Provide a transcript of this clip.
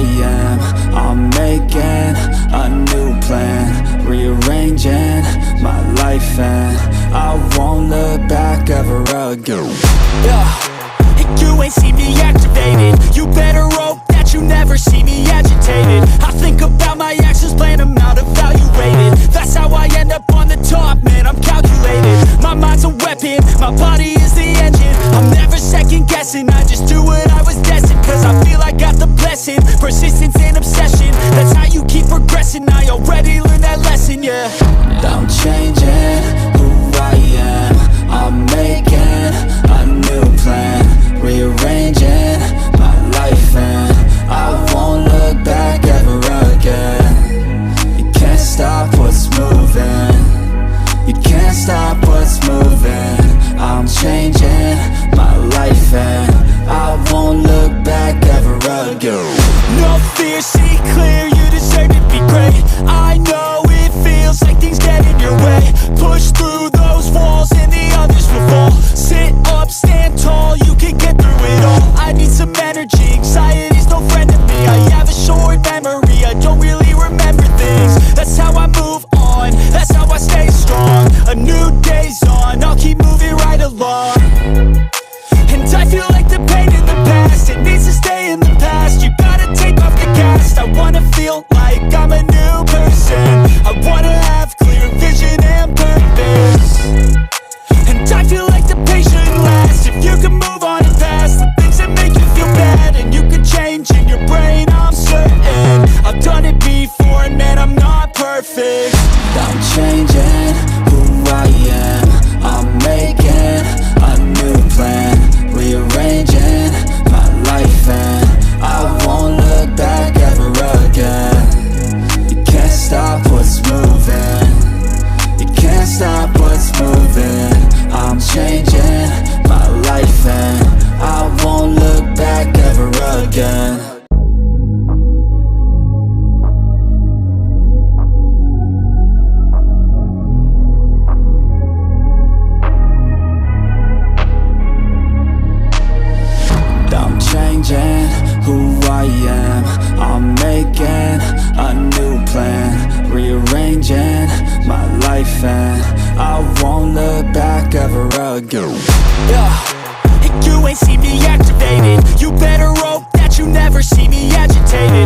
am. I'm making a new plan, rearranging my life, and I won't look back ever again. And you ain't see me activated. You better hope that you never see me agitated. I think about my actions, plan them out, evaluated. That's how I end up on the top, man, I'm calculated. My mind's a weapon, my body is the engine. I'm never second guessing, I just do what I was destined. Cause I feel I got the blessing, persistence and obsession. That's how you keep progressing, I already learned that lesson, yeah. I'm changing who I am. I'm making a new plan, rearranging my life, and I won't look back ever again. You can't stop what's moving, you can't stop what's moving. I'm changing my life, and I won't look back ever again. No fear, see clear, you deserve to be great. I know it feels like things get in your way. Push through those walls and the others will fall. Sit up, stand tall, you can get through it all. I need some energy, anxiety's no friend to me. I have a short memory, I don't really remember things. That's how I move on, that's how I stay strong. A new day's on, I'll keep moving right along. And I feel like the pain in the past, it needs to stay in the past. You gotta take off the cast. I wanna feel like I'm a new person. I wanna have clear vision and purpose. And I feel like the pain shouldn't last. If you can move on and past the things that make you feel bad, and you can change in your brain, I'm certain. I've done it before and man, I'm not perfect. I'm changing who I am. I'm making a new plan, rearranging my life, and I won't look back ever again. You can't stop what's moving, you can't stop what's moving. I'm changing my life, and I won't look back ever again. Changing who I am. I'm making a new plan, rearranging my life, and I won't look back ever again. And you ain't see me activated. You better hope that you never see me agitated.